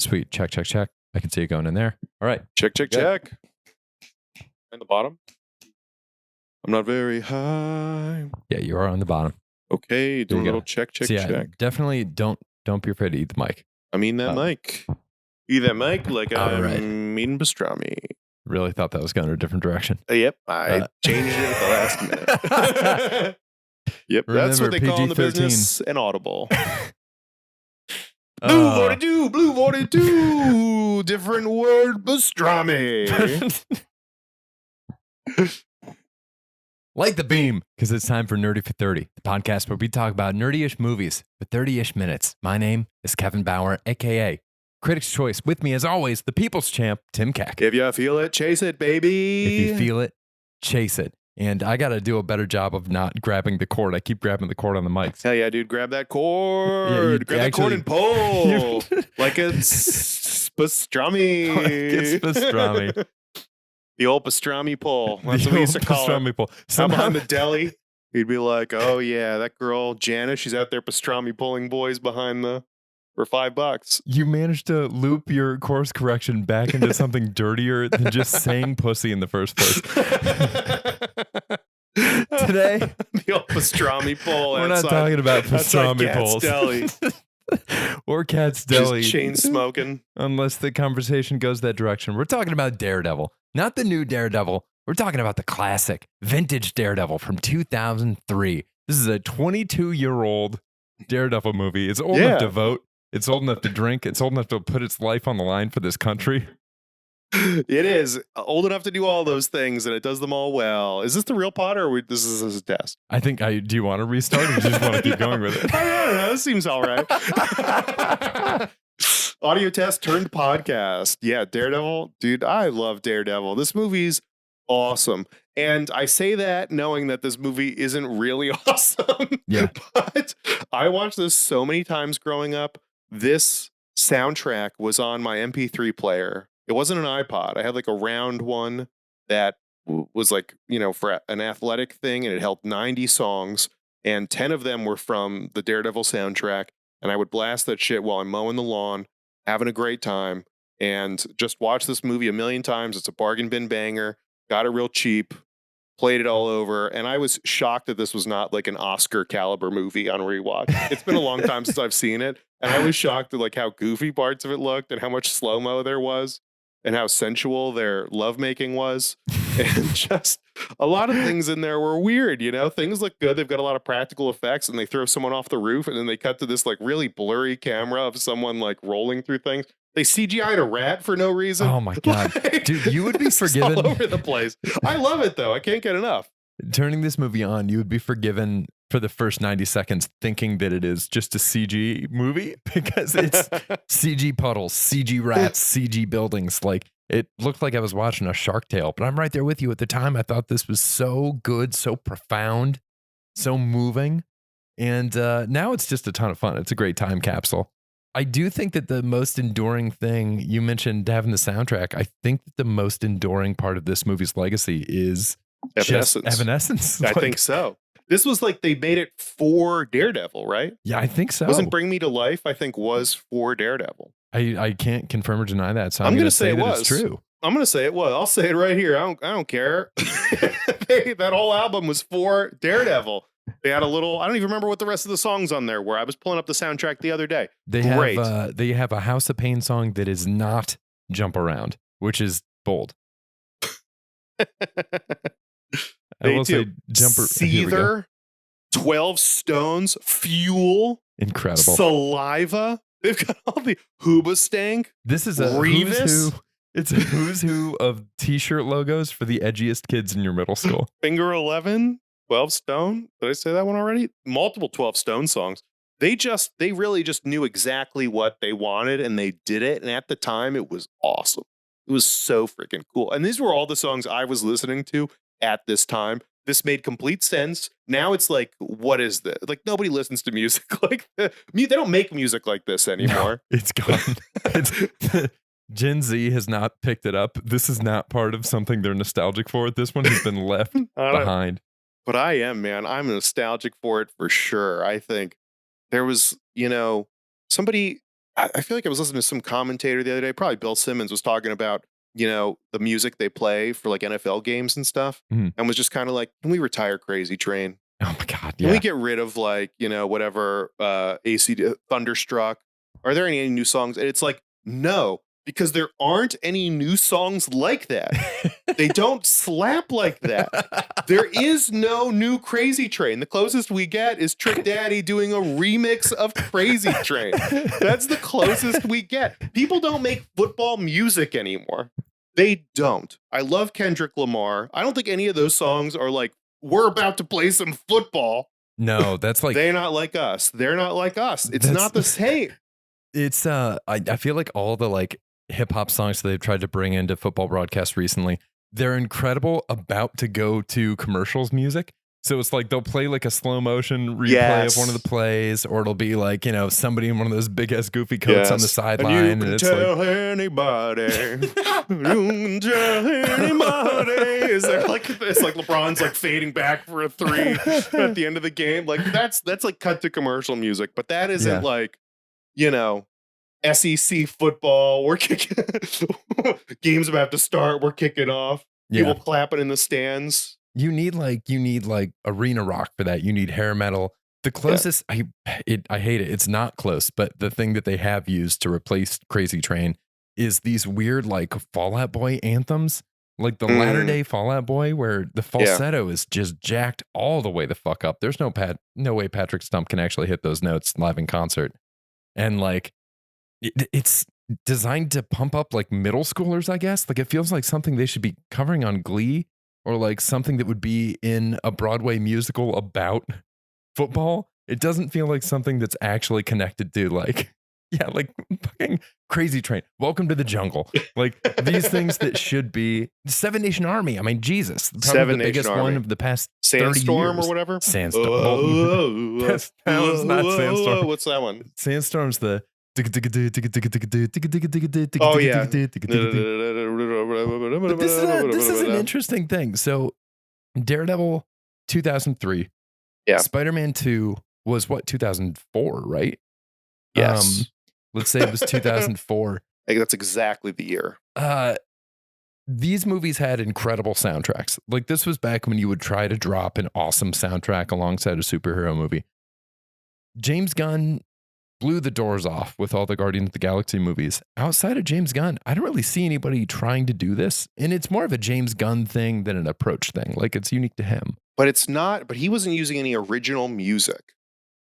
Sweet. Check. I can see it going in there. All right. Check. And the bottom? I'm not very high. Yeah, you are on the bottom. Okay, do a little check. Definitely don't be afraid to eat the mic. I mean that mic. Eat that mic like I'm eating pastrami. Really thought that was going in a different direction. Yep, I changed it at the last minute. Yep, that's what they call in the business an audible. Blue 42, different word, pastrami. Light the beam, because it's time for Nerdy for 30, the podcast where we talk about nerdy-ish movies for 30-ish minutes. My name is Kevin Bauer, a.k.a. Critics' Choice. With me, as always, the people's champ, Tim Keck. If you feel it, chase it, baby. If you feel it, chase it. And I got to do a better job of not grabbing the cord. I keep grabbing the cord on the mics. Hell yeah, dude. Grab that cord. Grab that cord and pull. Like it's pastrami. It's pastrami. The old pastrami pull. That's what we used to call it. Pull. I'm on the deli. He'd be like, oh yeah, that girl, Janice, she's out there pastrami pulling boys behind for $5. You managed to loop your course correction back into something dirtier than just saying pussy in the first place. Today, the old pastrami pull. We're not talking about pastrami pulls. Deli. Or Cat's Deli. Just chain smoking. Unless the conversation goes that direction. We're talking about Daredevil. Not the new Daredevil. We're talking about the classic, vintage Daredevil from 2003. This is a 22-year-old Daredevil movie. It's old enough to vote. It's old enough to drink. It's old enough to put its life on the line for this country. It is old enough to do all those things, and it does them all well. Is this the real pod, or this is a test? I think do you want to restart, or do you just want to keep going with it? I don't know. This seems all right. Audio test turned podcast. Yeah, Daredevil. Dude, I love Daredevil. This movie's awesome. And I say that knowing that this movie isn't really awesome. Yeah. But I watched this so many times growing up. This soundtrack was on my MP3 player. It wasn't an iPod. I had like a round one that was like, for an athletic thing, and it held 90 songs, and 10 of them were from the Daredevil soundtrack. And I would blast that shit while I'm mowing the lawn, having a great time, and just watch this movie a million times. It's a bargain bin banger. Got it real cheap. Played it all over, and I was shocked that this was not like an Oscar caliber movie on rewatch. It's been a long time since I've seen it, and I was shocked at like how goofy parts of it looked, and how much slow-mo there was, and how sensual their lovemaking was, and just a lot of things in there were weird. Things look good. They've got a lot of practical effects, and they throw someone off the roof, and then they cut to this like really blurry camera of someone like rolling through things. They CGI'd a rat for no reason. Oh my God. Dude, you would be forgiven. All over the place. I love it though. I can't get enough. Turning this movie on, you would be forgiven for the first 90 seconds thinking that it is just a CG movie, because it's CG puddles, CG rats, CG buildings. Like, it looked like I was watching a Shark Tale, but I'm right there with you. At the time, I thought this was so good, so profound, so moving. And now it's just a ton of fun. It's a great time capsule. I do think that the most enduring thing, you mentioned having the soundtrack, I think that the most enduring part of this movie's legacy is Evanescence. I think so. This was like they made it for Daredevil, right? Yeah, I think so. Wasn't Bring Me to Life, I think, was for Daredevil. I can't confirm or deny that, so I'm going to to say it was. It's true. I'm going to say it was. I'll say it right here. I don't care. That whole album was for Daredevil. They had a little, I don't even remember what the rest of the songs on there were. I was pulling up the soundtrack the other day. They have a House of Pain song that is not Jump Around, which is bold. I will say Seether, 12 Stones, Fuel. Incredible. Saliva. They've got all the Hoobastank. This is a who's who. It's a who's who of t-shirt logos for the edgiest kids in your middle school. Finger 11. 12 Stone. Did I say that one already? Multiple 12 Stone songs. They really just knew exactly what they wanted, and they did it. And at the time, it was awesome. It was so freaking cool. And these were all the songs I was listening to at this time. This made complete sense. Now it's like, what is this? Like, nobody listens to music like this. They don't make music like this anymore. No, it's gone. Gen Z has not picked it up. This is not part of something they're nostalgic for. This one has been left behind. But I am, man. I'm nostalgic for it for sure. I think there was, somebody, I feel like I was listening to some commentator the other day, probably Bill Simmons, was talking about, the music they play for like NFL games and stuff, Mhm. and was just kind of like, can we retire Crazy Train? Oh my God. Can we Yeah. get rid of like, whatever AC Thunderstruck? Are there any new songs? And it's like, no, because there aren't any new songs like that. They don't slap like that. There is no new Crazy Train. The closest we get is Trick Daddy doing a remix of Crazy Train. That's the closest we get. People don't make football music anymore. They don't. I love Kendrick Lamar. I don't think any of those songs are like, we're about to play some football. No, that's like They're not like us. They're not like us. It's That's- not the same. it's I feel like all the like hip hop songs that they've tried to bring into football broadcasts recently, they're incredible about to go to commercials music. So it's like they'll play like a slow motion replay of one of the plays, or it'll be like, somebody in one of those big ass goofy coats on the sideline. And you can tell anybody. You can tell anybody. Is there like it's like LeBron's like fading back for a 3 at the end of the game? Like that's like cut to commercial music, but that isn't like, SEC football. We're kicking games about to start. We're kicking off. People clapping in the stands. You need like arena rock for that. You need hair metal. The closest I hate it. It's not close, but the thing that they have used to replace Crazy Train is these weird like Fall Out Boy anthems, like the latter day Fall Out Boy, where the falsetto is just jacked all the way the fuck up. There's no way Patrick Stump can actually hit those notes live in concert, and like it's designed to pump up like middle schoolers. I guess like it feels like something they should be covering on Glee. Or like something that would be in a Broadway musical about football. It doesn't feel like something that's actually connected to like fucking Crazy Train. Welcome to the jungle. Like these things that should be Seven Nation Army. I mean, Jesus. Probably the biggest one of the past 30 Sandstorm years. or whatever? Sandstorm. That one's not Sandstorm. What's that one? Sandstorm's the Oh yeah. But this is an interesting thing. So Daredevil 2003. Yeah. Spider-Man 2 was what, 2004, right? Yes. Let's say it was 2004. I think that's exactly the year. These movies had incredible soundtracks. Like this was back when you would try to drop an awesome soundtrack alongside a superhero movie. James Gunn blew the doors off with all the Guardians of the Galaxy movies. Outside of James Gunn, I don't really see anybody trying to do this. And it's more of a James Gunn thing than an approach thing. Like it's unique to him. But it's not, but he wasn't using any original music.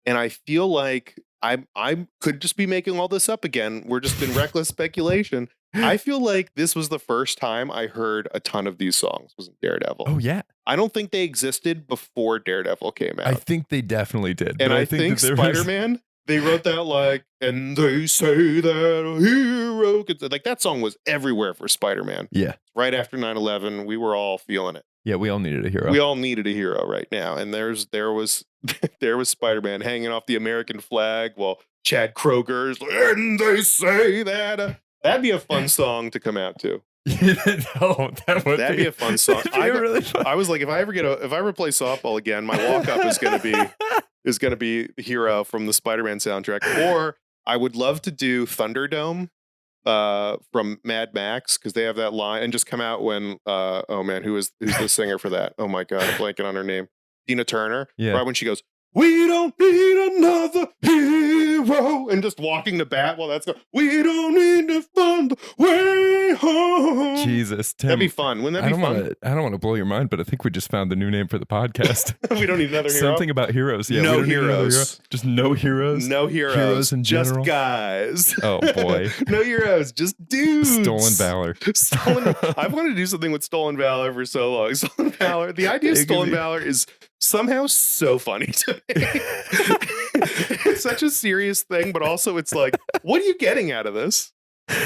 And I feel like I could just be making all this up again. We're just in reckless speculation. I feel like this was the first time I heard a ton of these songs was in Daredevil. Oh, yeah. I don't think they existed before Daredevil came out. I think they definitely did. And I think Spider-Man, they wrote that like, and they say that a hero could, like that song was everywhere for Spider-Man. Yeah. Right after 9/11, we were all feeling it. Yeah, we all needed a hero. We all needed a hero right now. And there was Spider-Man hanging off the American flag while Chad Kroger's like, and they say that. That'd be a fun song to come out to. That'd be a fun song. Really fun. I was like, if I ever play softball again, my walk-up is gonna be the hero from the Spider-Man soundtrack. Or I would love to do Thunderdome from Mad Max, because they have that line, and just come out when who's the singer for that? Oh my god, I'm blanking on her name. Tina Turner. Yeah. Right when she goes, we don't need another hero, and just walking the bat while that's going, we don't need to find the way home. Jesus, Tim. That'd be fun. Wouldn't that be fun? I don't want to blow your mind, but I think we just found the new name for the podcast. We don't need another hero. Something about heroes. Yeah, no we don't need another heroes. hero. Just no heroes. No heroes. Heroes in general. Just guys. Oh boy. No heroes. Just dudes. Stolen valor. I've wanted to do something with Stolen Valor for so long. Stolen Valor. The idea of Stolen Valor is somehow so funny to me. It's such a serious thing, but also it's like, what are you getting out of this?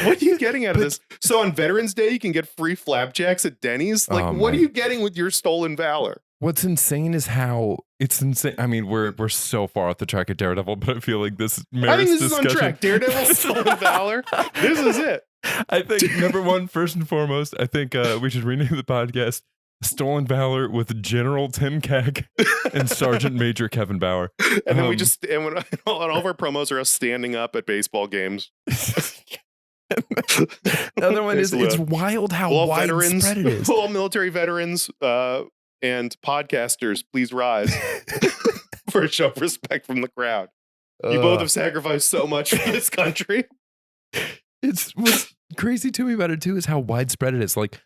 What are you getting out of this? So on Veterans Day, you can get free flapjacks at Denny's. Like, what are you getting with your Stolen Valor? What's insane is how it's insane. I mean, we're so far off the track of Daredevil, but I feel like this merits I think this discussion. is on track. Daredevil, Stolen Valor. This is it. I think number one, first and foremost, I think we should rename the podcast Stolen Valor with General Tim Keck and Sergeant Major Kevin Bauer. And then we just, and when all of our promos are us standing up at baseball games. The other one is, it's wild how widespread it is. All military veterans and podcasters, please rise for a show of respect from the crowd. You both have sacrificed so much for this country. What's crazy to me about it too is how widespread it is. Like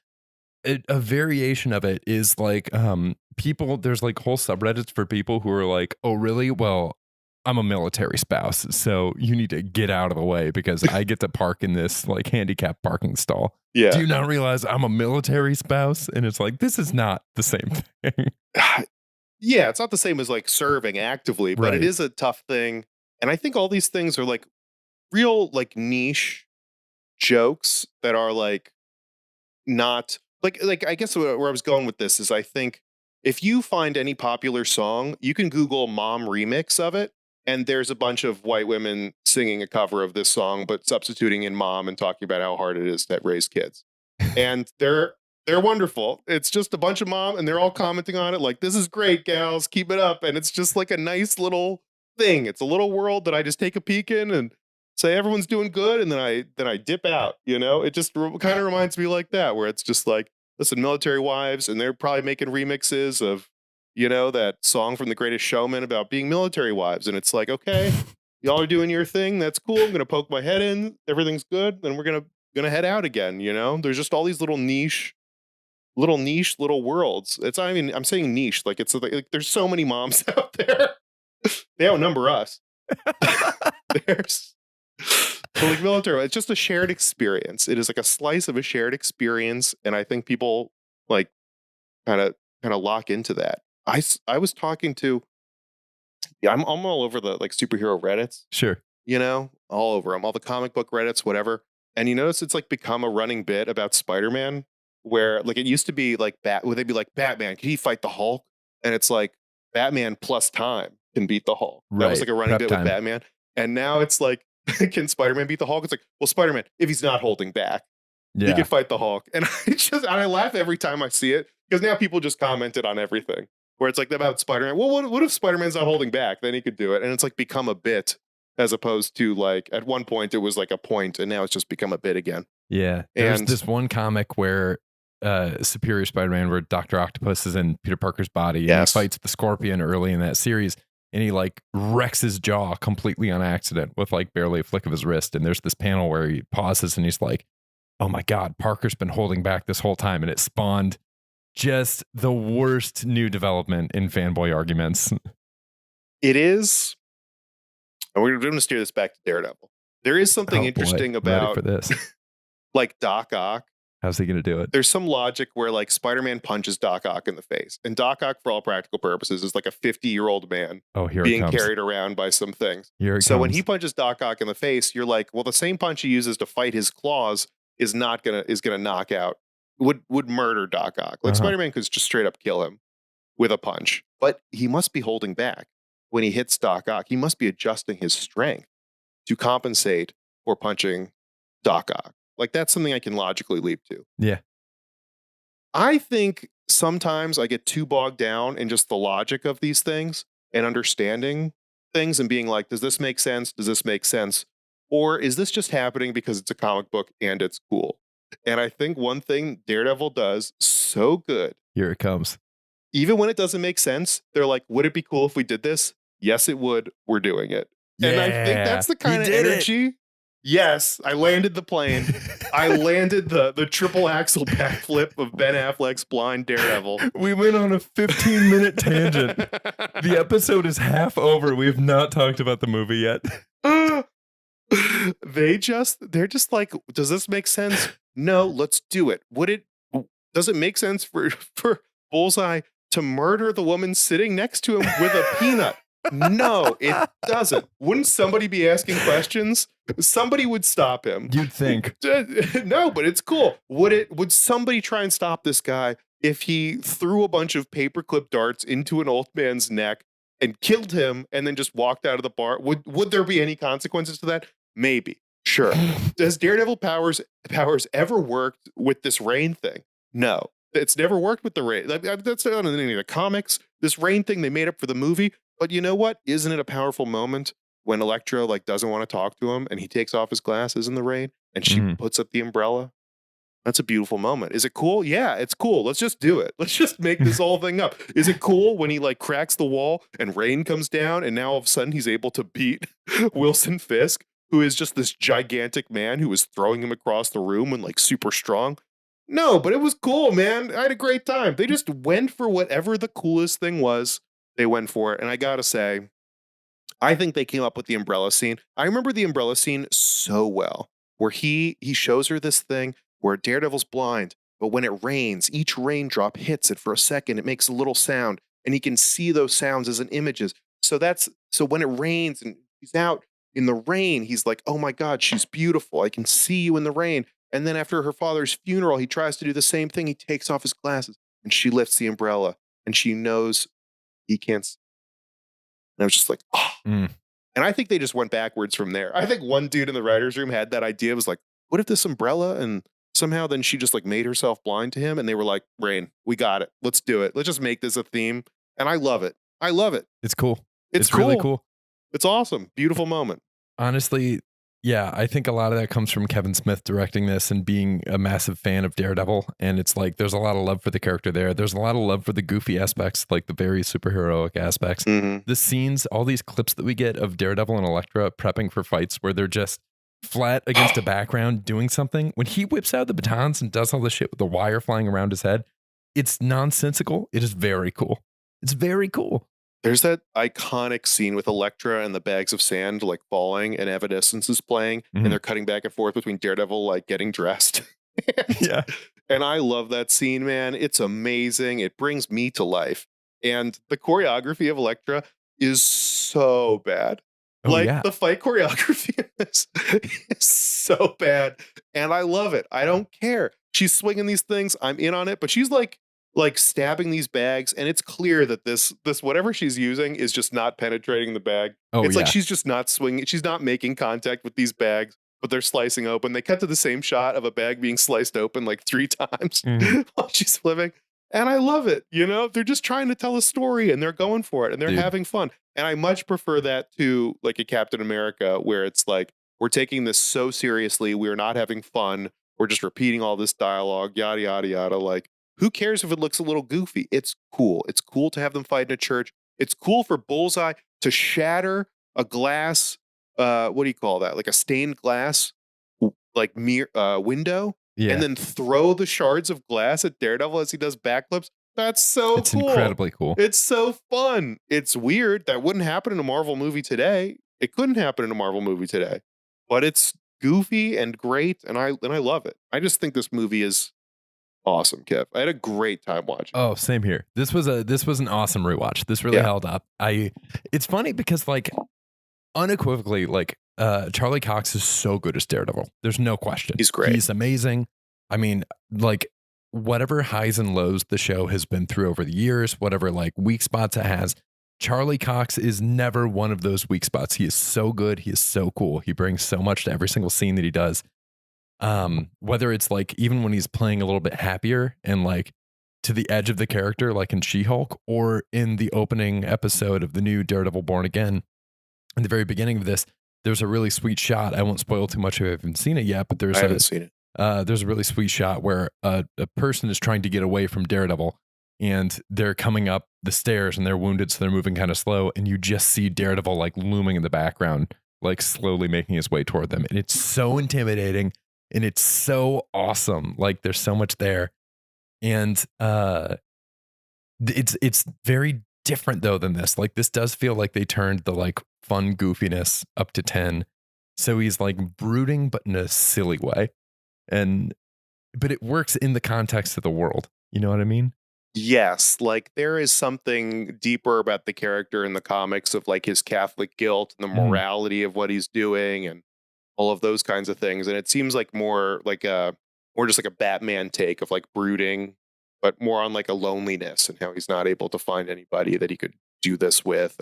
a variation of it is like people, there's like whole subreddits for people who are like, oh really? Well, I'm a military spouse, so you need to get out of the way because I get to park in this like handicapped parking stall. Yeah. Do you not realize I'm a military spouse? And it's like, this is not the same thing. Yeah, it's not the same as like serving actively, but it is a tough thing. And I think all these things are like real like niche jokes that are like not like I guess where I was going with this is I think if you find any popular song, you can Google mom remix of it. And there's a bunch of white women singing a cover of this song, but substituting in mom and talking about how hard it is to raise kids. And they're wonderful. It's just a bunch of mom and they're all commenting on it like, this is great, gals, keep it up. And it's just like a nice little thing. It's a little world that I just take a peek in and say everyone's doing good. And then I dip out, you know, it just kind of reminds me like that, where it's just like, listen, military wives, and they're probably making remixes of, you know, that song from The Greatest Showman about being military wives. And it's like, okay, y'all are doing your thing. That's cool. I'm going to poke my head in. Everything's good. Then we're going to head out again. You know, there's just all these little niche worlds. It's, I mean, I'm saying niche, like it's like there's so many moms out there. They outnumber us. There's so like military, it's just a shared experience. It is like a slice of a shared experience. And I think people like kind of lock into that. I was talking to, I'm all over the like superhero Reddits. Sure. You know, all over them, all the comic book Reddits, whatever. And you notice it's like become a running bit about Spider-Man, where like it used to be like would they be like, Batman, can he fight the Hulk? And it's like Batman plus time can beat the Hulk. That was like a running bit with Batman. And now it's like, can Spider-Man beat the Hulk? It's like, well, Spider-Man, if he's not holding back, he can fight the Hulk. And I laugh every time I see it because now people just commented on everything. Where it's like about Spider-Man. Well, what if Spider-Man's not holding back? Then he could do it. And it's like become a bit as opposed to like at one point it was like a point and now it's just become a bit again. Yeah. There's this one comic where Superior Spider-Man where Dr. Octopus is in Peter Parker's body and he fights the Scorpion early in that series and he like wrecks his jaw completely on accident with like barely a flick of his wrist. And there's this panel where he pauses and he's like, oh my God, Parker's been holding back this whole time. And it spawned just the worst new development in fanboy arguments. It is. And we're going to steer this back to Daredevil. There is something interesting about for this. Like Doc Ock. How's he going to do it? There's some logic where like Spider-Man punches Doc Ock in the face. And Doc Ock, for all practical purposes, is like a 50-year-old man being carried around by some things. So when he punches Doc Ock in the face, you're like, well, the same punch he uses to fight his claws is gonna knock out, would murder Doc Ock. Like Spider-Man could just straight up kill him with a punch. But he must be holding back when he hits Doc Ock. He must be adjusting his strength to compensate for punching Doc Ock. Like that's something I can logically leap to. Yeah. I think sometimes I get too bogged down in just the logic of these things and understanding things and being like, does this make sense? Does this make sense? Or is this just happening because it's a comic book and it's cool? And I think one thing Daredevil does so good. Here it comes. Even when it doesn't make sense, they're like, would it be cool if we did this? Yes, it would. We're doing it. Yeah, and I think that's the kind of energy. Yes, I landed the plane. I landed the triple axle backflip of Ben Affleck's blind Daredevil. We went on a 15-minute tangent. The episode is half over. We have not talked about the movie yet. They're just like, does this make sense? No, let's do it. Does it make sense for Bullseye to murder the woman sitting next to him with a peanut? No, it doesn't. Wouldn't somebody be asking questions? Somebody would stop him. You'd think. No, but it's cool. Would somebody try and stop this guy if he threw a bunch of paperclip darts into an old man's neck and killed him and then just walked out of the bar? Would there be any consequences to that? Maybe. Sure. Has Daredevil powers ever worked with this rain thing? No. It's never worked with the rain. That's not in any of the comics. This rain thing they made up for the movie. But you know what? Isn't it a powerful moment when Elektra like doesn't want to talk to him and he takes off his glasses in the rain and she Mhm. puts up the umbrella? That's a beautiful moment. Is it cool? Yeah, it's cool. Let's just do it. Let's just make this whole thing up. Is it cool when he like cracks the wall and rain comes down and now all of a sudden he's able to beat Wilson Fisk, who is just this gigantic man who was throwing him across the room and like super strong? No, but it was cool, man. I had a great time. They just went for whatever the coolest thing was. They went for it. And I gotta say, I think they came up with the umbrella scene. I remember the umbrella scene so well, where he shows her this thing where Daredevil's blind, but when it rains, each raindrop hits it for a second. It makes a little sound, and he can see those sounds as in images. So when it rains and he's out in the rain, he's like, "Oh my God, she's beautiful. I can see you in the rain." And then after her father's funeral, he tries to do the same thing. He takes off his glasses, and she lifts the umbrella, and she knows he can't. And I was just like, oh. Mm. And I think they just went backwards from there. I think one dude in the writer's room had that idea, was like, what if this umbrella, and somehow then she just like made herself blind to him? And they were like, Rain, we got it. Let's do it. Let's just make this a theme. And I love it. I love it. It's cool. It's It's really cool. cool. It's awesome. Beautiful moment. Honestly, yeah, I think a lot of that comes from Kevin Smith directing this and being a massive fan of Daredevil. And it's like there's a lot of love for the character there. There's a lot of love for the goofy aspects, like the very superheroic aspects. Mhm. The scenes, all these clips that we get of Daredevil and Elektra prepping for fights where they're just flat against a background doing something. When he whips out the batons and does all this shit with the wire flying around his head, it's nonsensical. It is very cool. It's very cool. There's that iconic scene with Elektra and the bags of sand like falling and Evanescence is playing, Mhm. and they're cutting back and forth between Daredevil like getting dressed. and, Yeah. and I love that scene, man. It's amazing. It brings me to life. And the choreography of Elektra is so bad. Oh, Like yeah. the fight choreography in this is so bad. And I love it. I don't care. She's swinging these things. I'm in on it, but she's like stabbing these bags, and it's clear that this whatever she's using is just not penetrating the bag. Oh, It's like yeah. she's just not swinging, she's not making contact with these bags, but they're slicing open. They cut to the same shot of a bag being sliced open like 3 times Mhm. while she's flipping. And I love it. You know, they're just trying to tell a story and they're going for it and they're Dude. having fun. And I much prefer that to like a Captain America where it's like, we're taking this so seriously, we're not having fun, we're just repeating all this dialogue, yada yada yada. Like, who cares if it looks a little goofy? It's cool. It's cool to have them fight in a church. It's cool for Bullseye to shatter a glass, what do you call that? Like a stained glass, like mirror window, Yeah. and then throw the shards of glass at Daredevil as he does backflips. That's so It's cool. incredibly cool. It's so fun. It's weird. That wouldn't happen in a Marvel movie today. It couldn't happen in a Marvel movie today. But it's goofy and great, and I love it. I just think this movie is awesome, Kev. I had a great time watching. Oh, same here. This was an awesome rewatch. This really Yeah. held up. It's funny because like unequivocally, like Charlie Cox is so good as Daredevil. There's no question. He's great. He's amazing. I mean, like whatever highs and lows the show has been through over the years, whatever like weak spots it has, Charlie Cox is never one of those weak spots. He is so good. He is so cool. He brings so much to every single scene that he does. Whether it's like even when he's playing a little bit happier and like to the edge of the character, like in She-Hulk, or in the opening episode of the new Daredevil Born Again, in the very beginning of this, there's a really sweet shot. I won't spoil too much if you haven't seen it yet, but I haven't seen it. there's a really sweet shot where a person is trying to get away from Daredevil and they're coming up the stairs and they're wounded, so they're moving kind of slow, and you just see Daredevil like looming in the background, like slowly making his way toward them, and it's so intimidating and it's so awesome. Like there's so much there, and it's very different though than this. Like this does feel like they turned the like fun goofiness up to 10, so he's like brooding but in a silly way, but it works in the context of the world. You know what I mean? Yes, like there is something deeper about the character in the comics of like his Catholic guilt and the Mhm. morality of what he's doing and all of those kinds of things. And it seems like more just like a Batman take of like brooding, but more on like a loneliness and how he's not able to find anybody that he could do this with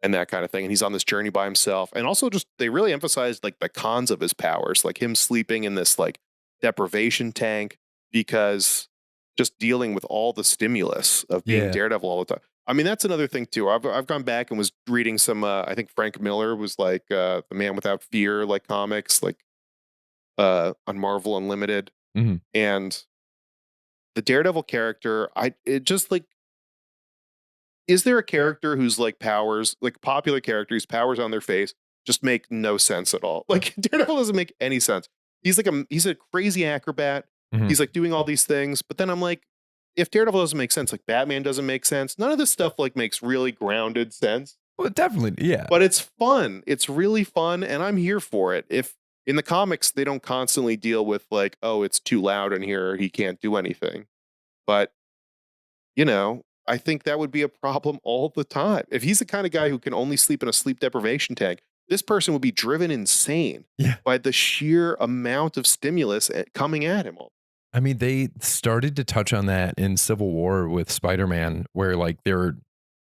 and that kind of thing. And he's on this journey by himself. And also just they really emphasized like the cons of his powers, like him sleeping in this like deprivation tank because just dealing with all the stimulus of being Yeah. Daredevil all the time. I mean, that's another thing too. I've gone back and was reading some. I think Frank Miller was like the Man Without Fear, like comics, like on Marvel Unlimited, Mhm. and the Daredevil character. It just like, is there a character whose like powers, like popular character whose powers on their face just make no sense at all? Like Daredevil doesn't make any sense. He's a crazy acrobat. Mhm. He's like doing all these things, but then I'm like, if Daredevil doesn't make sense, like Batman doesn't make sense. None of this stuff like makes really grounded sense. Well, definitely, yeah. But it's fun. It's really fun, and I'm here for it. If in the comics they don't constantly deal with like, oh, it's too loud in here, or he can't do anything. But I think that would be a problem all the time. If he's the kind of guy who can only sleep in a sleep deprivation tank, this person would be driven insane Yeah. by the sheer amount of stimulus coming at him. I mean, they started to touch on that in Civil War with Spider-Man, where like they were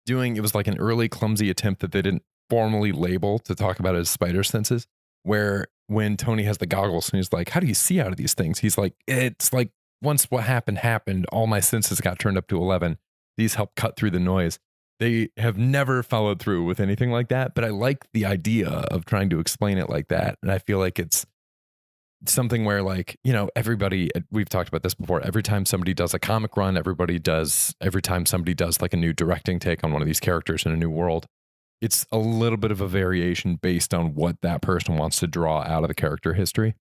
doing it was like an early clumsy attempt that they didn't formally label to talk about his spider senses. Where when Tony has the goggles and he's like, "How do you see out of these things?" He's like, "It's like once what happened, all my senses got turned up to 11. These help cut through the noise." They have never followed through with anything like that, but I like the idea of trying to explain it like that, and I feel like it's something where like everybody we've talked about this before. Every time somebody does a comic run, every time somebody does like a new directing take on one of these characters in a new world, it's a little bit of a variation based on what that person wants to draw out of the character history.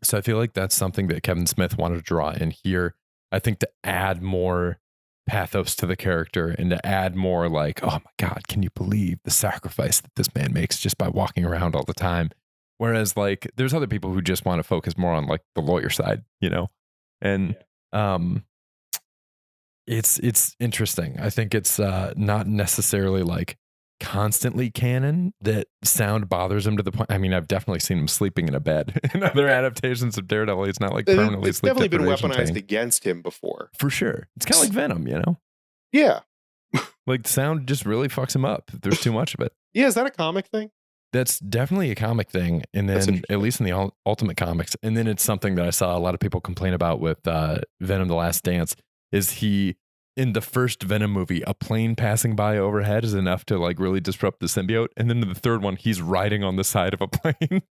So I feel like that's something that Kevin Smith wanted to draw in here. I think to add more pathos to the character and to add more like, oh my God, can you believe the sacrifice that this man makes just by walking around all the time? Whereas like there's other people who just want to focus more on like the lawyer side, And it's interesting. I think it's not necessarily like constantly canon that sound bothers him to the point. I mean, I've definitely seen him sleeping in a bed in other adaptations of Daredevil. It's not like permanently It's sleep definitely been deprivation weaponized tank. against him before. For sure. It's kind of like Venom, Yeah. Like the sound just really fucks him up if there's too much of it. Yeah, is that a comic thing? That's definitely a comic thing. And then at least in the Ultimate Comics. And then it's something that I saw a lot of people complain about with Venom: The Last Dance is he in the first Venom movie, a plane passing by overhead is enough to like really disrupt the symbiote. And then in the third one, he's riding on the side of a plane.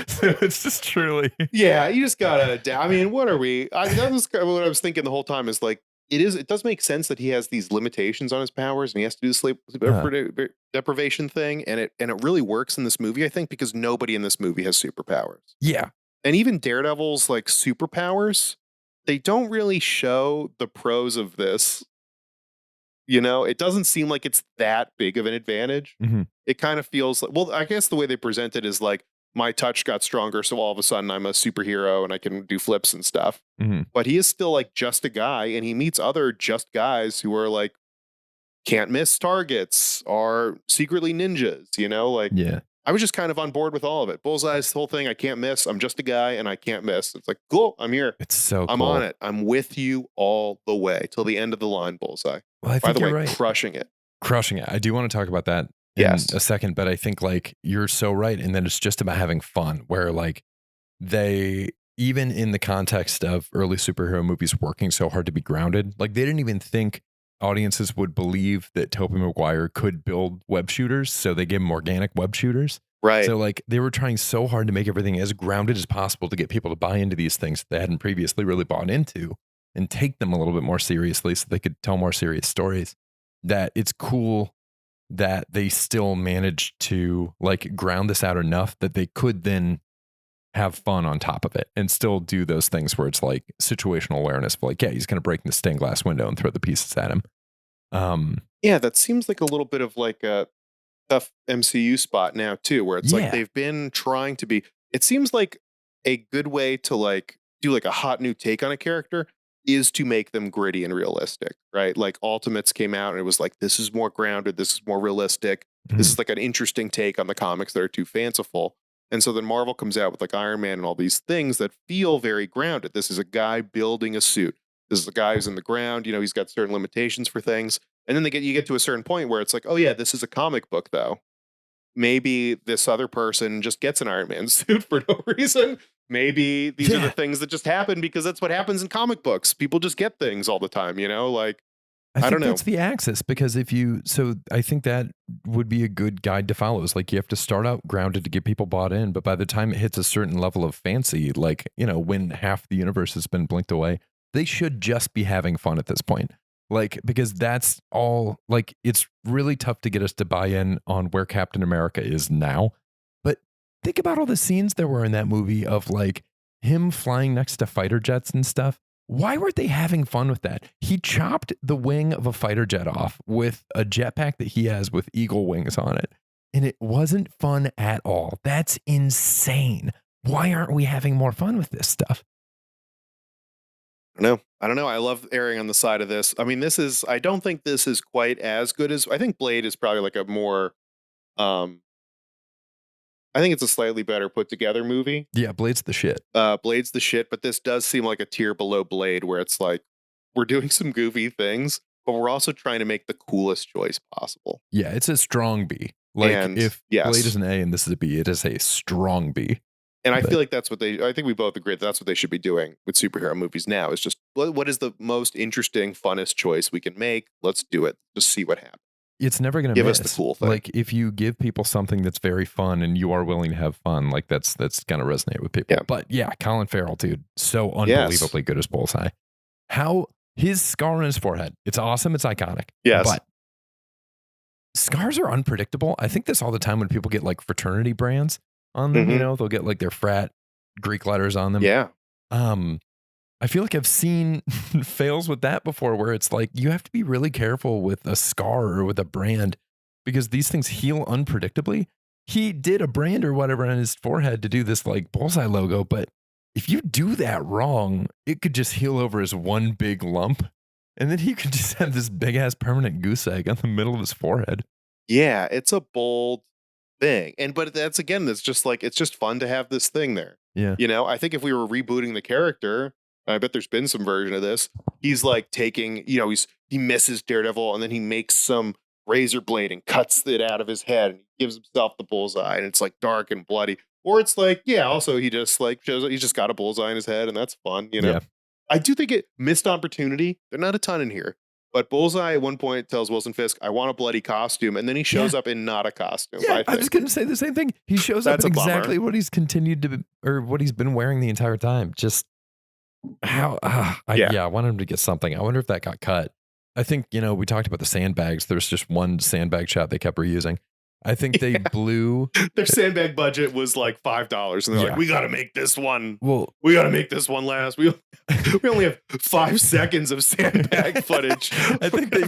So it's just truly. Yeah, you just gotta. I mean, what are we? That was kind of what I was thinking the whole time. Is like it does make sense that he has these limitations on his powers, and he has to do the sleep deprivation thing, and it really works in this movie. I think because nobody in this movie has superpowers. Yeah, and even Daredevil's like superpowers, they don't really show the pros of this. It doesn't seem like it's that big of an advantage. mm-hmm. It kind of feels like, well, I guess the way they present it is like, my touch got stronger, so all of a sudden I'm a superhero and I can do flips and stuff. Mm-hmm. But he is still like just a guy, and he meets other just guys who are like can't miss targets, are secretly ninjas, like Yeah. I was just kind of on board with all of it. Bullseye's whole thing, I can't miss. I'm just a guy and I can't miss. It's like, cool, I'm here. It's so I'm cool. on it. I'm with you all the way till the end of the line, Bullseye. Well, I think By the way, you're right. crushing it. Crushing it. I do want to talk about that in a second, but I think like you're so right. And then it's just about having fun where like they, even in the context of early superhero movies working so hard to be grounded, like they didn't even think audiences would believe that Tobey Maguire could build web shooters. So they gave him organic web shooters. Right. So like they were trying so hard to make everything as grounded as possible to get people to buy into these things they hadn't previously really bought into and take them a little bit more seriously so they could tell more serious stories. That it's cool that they still managed to like ground this out enough that they could then have fun on top of it and still do those things where it's like situational awareness. Like, yeah, he's going to break the stained glass window and throw the pieces at him. Yeah, that seems like a little bit of like a tough MCU spot now too, where it's like they've been trying to be. It seems like a good way to like do like a hot new take on a character is to make them gritty and realistic, right? Like Ultimates came out and it was like, this is more grounded, this is more realistic, this is like an interesting take on the comics that are too fanciful. And so then Marvel comes out with like Iron Man and all these things that feel very grounded. This is a guy building a suit. This is a guy who's in the ground. He's got certain limitations for things. And then you get to a certain point where it's like, oh yeah, this is a comic book though. Maybe this other person just gets an Iron Man suit for no reason. maybe these are the Yeah. things that just happen because that's what happens in comic books. People just get things all the time, like I I think don't know. that's the axis because so I think that would be a good guide to follow. Is like you have to start out grounded to get people bought in, but by the time it hits a certain level of fancy, like, when half the universe has been blinked away, they should just be having fun at this point. Like, because that's all, like, it's really tough to get us to buy in on where Captain America is now. But think about all the scenes there were in that movie of like him flying next to fighter jets and stuff. Why weren't they having fun with that? He chopped the wing of a fighter jet off with a jetpack that he has with eagle wings on it. And it wasn't fun at all. That's insane. Why aren't we having more fun with this stuff? I don't know. I love erring on the side of this. I mean, I don't think this is quite as good as, I think Blade is probably like a more, um, I think it's a slightly better put together movie. Yeah, Blade's the shit. Blade's the shit, but this does seem like a tier below Blade where it's like, we're doing some goofy things, but we're also trying to make the coolest choice possible. Yeah, it's a strong B. Like, And if yes. Blade is an A and this is a B, it is a strong B. And I feel like I think we both agree that's what they should be doing with superhero movies now, is just what is the most interesting, funnest choice we can make? Let's do it. Just see what happens. It's never going to Give miss. us the cool thing. Like, if you give people something that's very fun and you are willing to have fun, like that's going to resonate with people. Yeah. But yeah, Colin Farrell, dude, so unbelievably good as Bullseye. How his scar on his forehead, it's awesome, it's iconic. Yes. But scars are unpredictable. I think this all the time when people get like fraternity brands on them, they'll get like their frat Greek letters on them. Yeah. I feel like I've seen fails with that before where it's like you have to be really careful with a scar or with a brand because these things heal unpredictably. He did a brand or whatever on his forehead to do this like Bullseye logo, but if you do that wrong, it could just heal over as one big lump. And then he could just have this big ass permanent goose egg on the middle of his forehead. Yeah, it's a bold thing. But that's it's just fun to have this thing there. Yeah. I think if we were rebooting the character, I bet there's been some version of this. He's like taking, he misses Daredevil and then he makes some razor blade and cuts it out of his head and he gives himself the bullseye and it's like dark and bloody. Or it's like, also he just like shows he's just got a bullseye in his head and that's fun, Yeah. I do think it missed opportunity. There's not a ton in here. But Bullseye at one point tells Wilson Fisk, I want a bloody costume. And then he shows up in not a costume. Yeah, I was going to say the same thing. He shows up in exactly what he's continued to, or what he's been wearing the entire time. Just how, I want him to get something. I wonder if that got cut. I think, we talked about the sandbags. There's just one sandbag shot they kept reusing. I think they blew. Their sandbag budget was like $5. And they're like, we got to make this one. Well, we got to make this one last. We only have 5 seconds of sandbag footage. I think they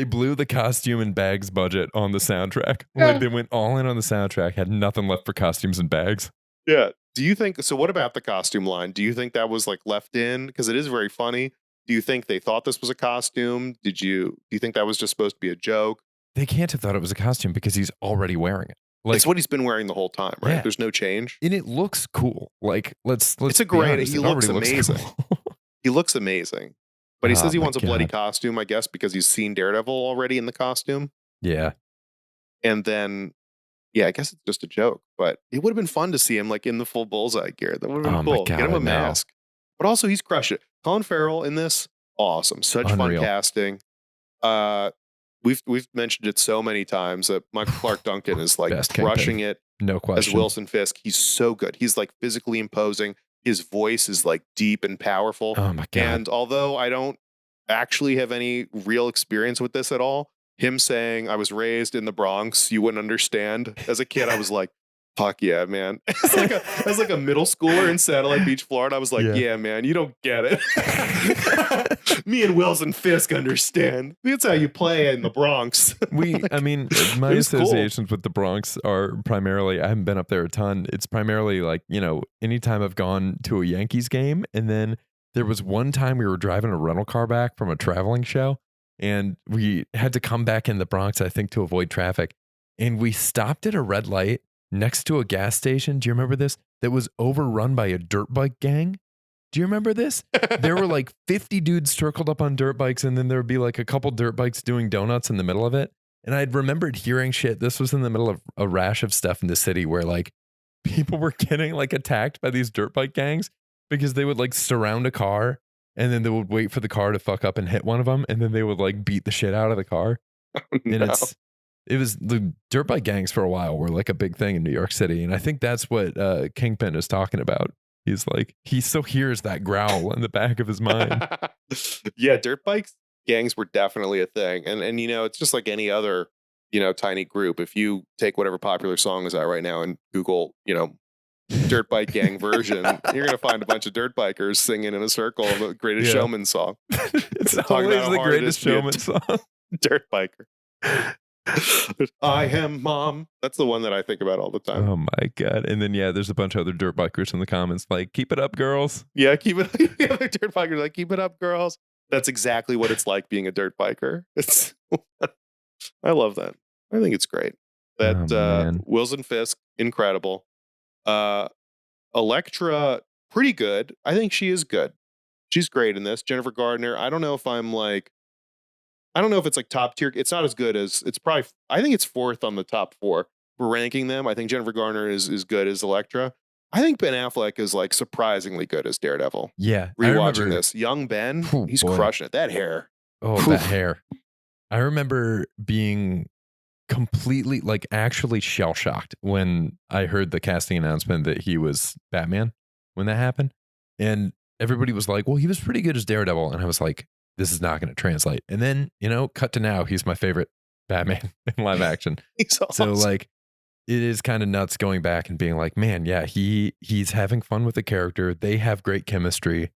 blew the costume and bags budget on the soundtrack. Yeah. Like they went all in on the soundtrack, had nothing left for costumes and bags. Yeah. Do you think, so what about the costume line? Do you think that was like left in? Because it is very funny. Do you think they thought this was a costume? Do you think that was just supposed to be a joke? They can't have thought it was a costume because he's already wearing it. Like, it's what he's been wearing the whole time, right? Yeah. There's no change. And it looks cool. Like, let's it's a great, honest, he looks amazing. Cool. He looks amazing. But he says he wants a bloody costume, I guess, because he's seen Daredevil already in the costume. Yeah. And then, I guess it's just a joke. But it would have been fun to see him like in the full Bullseye gear. That would have been cool. God, get him a mask. But also, he's crushed it. Colin Farrell in this, awesome. Such Unreal. fun casting. We've mentioned it so many times that Michael Clark Duncan is like crushing it. No question. As Wilson Fisk, he's so good. He's like physically imposing. His voice is like deep and powerful. Oh my God. And although I don't actually have any real experience with this at all, him saying I was raised in the Bronx, you wouldn't understand. As a kid, I was like, fuck yeah, man. As like a middle schooler in Satellite Beach, Florida, I was like, yeah man, you don't get it. Me and Wilson Fisk understand. That's how you play in the Bronx. My associations with the Bronx are primarily, I haven't been up there a ton. It's primarily like, anytime I've gone to a Yankees game. And then there was one time we were driving a rental car back from a traveling show and we had to come back in the Bronx, I think, to avoid traffic. And we stopped at a red light next to a gas station. Do you remember this? That was overrun by a dirt bike gang. Do you remember this? There were like 50 dudes circled up on dirt bikes, and then there would be like a couple dirt bikes doing donuts in the middle of it. And I'd remembered hearing shit. This was in the middle of a rash of stuff in the city where like people were getting like attacked by these dirt bike gangs because they would like surround a car and then they would wait for the car to fuck up and hit one of them, and then they would like beat the shit out of the car. And No. it was the dirt bike gangs for a while were like a big thing in New York City, and I think that's what Kingpin is talking about. He's like, he still hears that growl in the back of his mind. Yeah, dirt bikes gangs were definitely a thing. And you know, it's just like any other, you know, tiny group. If you take whatever popular song is out right now and Google, you know, dirt bike gang version, you're gonna find a bunch of dirt bikers singing in a circle the Greatest Yeah. Showman song. It's Talking always about how the hard it Greatest is to be a Showman song. dirt biker. I am mom. That's the one that I think about all the time. Oh my god! And then there's a bunch of other dirt bikers in the comments like, "Keep it up, girls." Yeah, keep it. The other dirt bikers like, keep it up, girls. That's exactly what it's like being a dirt biker. It's. I love that. I think it's great. That man. Wilson Fisk, incredible. Elektra, pretty good. I think she is good. She's great in this. Jennifer Gardner. I don't know if it's like top tier. It's not as good as it's probably. I think it's fourth on the top four. We're ranking them. I think Jennifer Garner is good as Elektra. I think Ben Affleck is like surprisingly good as Daredevil. Yeah, Rewatching this, young Ben, Oh, he's boy. crushing it. That hair. Oh, that hair. I remember being completely, like, actually shell shocked when I heard the casting announcement that he was Batman when that happened. And everybody was like, well, he was pretty good as Daredevil. And I was like, this is not going to translate. And then, you know, cut to now, he's my favorite Batman in live action. He's awesome. So, like, it is kind of nuts going back and being like, man, yeah, he's having fun with the character. They have great chemistry.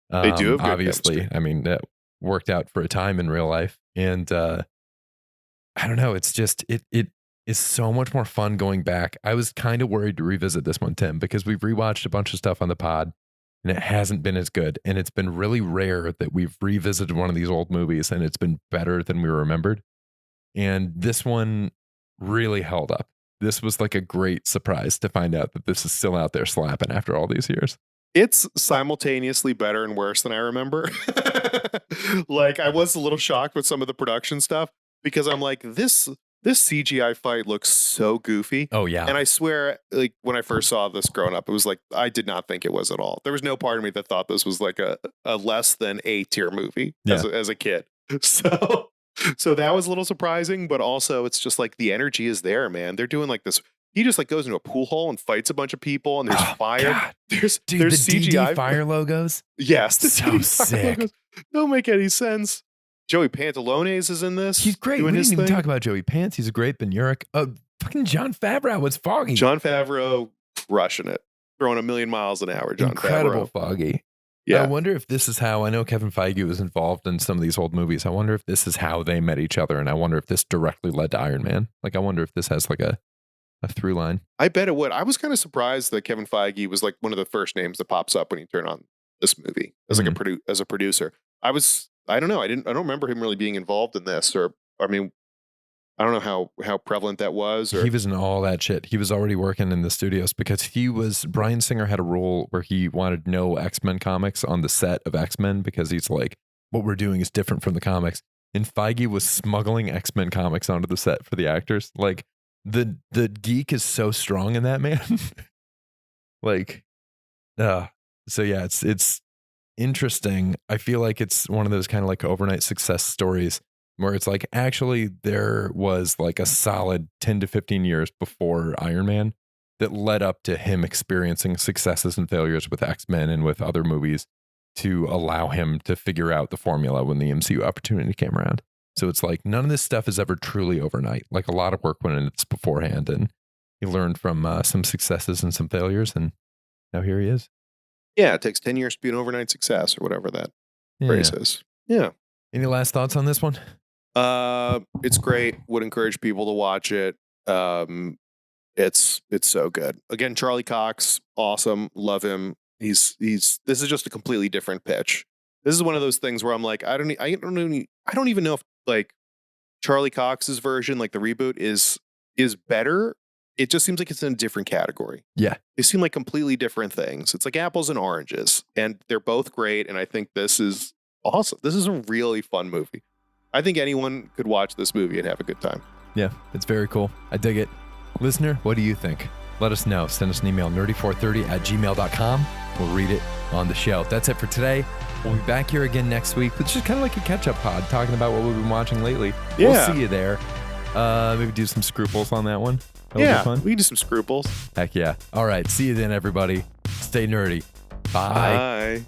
They do have good obviously. chemistry. I mean, that worked out for a time in real life. And I don't know. It's just it is so much more fun going back. I was kind of worried to revisit this one, Tim, because we've rewatched a bunch of stuff on the pod and it hasn't been as good. And it's been really rare that we've revisited one of these old movies and it's been better than we remembered. And this one really held up. This was like a great surprise to find out that this is still out there slapping after all these years. It's simultaneously better and worse than I remember. Like, I was a little shocked with some of the production stuff because I'm like, this CGI fight looks so goofy. Oh, yeah. And I swear, like, when I first saw this growing up, it was like, I did not think it was at all. There was no part of me that thought this was like a less than A tier movie as a kid. So that was a little surprising, but also it's just like the energy is there, man. They're doing like this. He just like goes into a pool hole and fights a bunch of people, and there's fire. God. There's Dude, the CGI DD fire logos. Yes, the So DD fire sick. logos don't make any sense. Joey Pantalones is in this. He's great. doing We his didn't even thing. talk about Joey Pants. He's a great Ben Urich. Fucking Jon Favreau was Foggy. Jon Favreau crushing it, throwing a million miles an hour. Jon Incredible Favreau. Foggy. Yeah, I wonder if this is how, I know Kevin Feige was involved in some of these old movies. I wonder if this is how they met each other. And I wonder if this directly led to Iron Man. Like, I wonder if this has like a through line. I bet it would. I was kind of surprised that Kevin Feige was like one of the first names that pops up when you turn on this movie as like as a producer. I don't know. I don't remember him really being involved in this, or I mean, I don't know how prevalent that was. Or He was in all that shit. He was already working in the studios because Bryan Singer had a rule where he wanted no X-Men comics on the set of X-Men because he's like, what we're doing is different from the comics. And Feige was smuggling X-Men comics onto the set for the actors. Like, the geek is so strong in that, man. Like, so yeah, it's interesting. I feel like it's one of those kind of like overnight success stories where it's like, actually there was like a solid 10 to 15 years before Iron Man that led up to him experiencing successes and failures with X-Men and with other movies to allow him to figure out the formula when the MCU opportunity came around. So it's like none of this stuff is ever truly overnight. Like, a lot of work went into this beforehand, and he learned from some successes and some failures, and now here he is. yeah, it takes 10 years to be an overnight success or whatever that phrase is. Yeah. Any last thoughts on this one? It's great. Would encourage people to watch it. It's so good. Again, Charlie Cox, awesome. Love him. This is just a completely different pitch. This is one of those things where I'm like, I don't even know if like Charlie Cox's version, like the reboot, is better. It just seems like it's in a different category. Yeah. They seem like completely different things. It's like apples and oranges, and they're both great. And I think this is awesome. This is a really fun movie. I think anyone could watch this movie and have a good time. Yeah, it's very cool. I dig it. Listener, what do you think? let us know. Send us an email, nerdy430@gmail.com. We'll read it on the show. That's it for today. We'll be back here again next week. It's just kind of like a catch-up pod, talking about what we've been watching lately. Yeah. We'll see you there. Maybe do some scruples on that one. That'll be fun. We can do some scruples. Heck yeah. All right. See you then, everybody. Stay nerdy. Bye. Bye.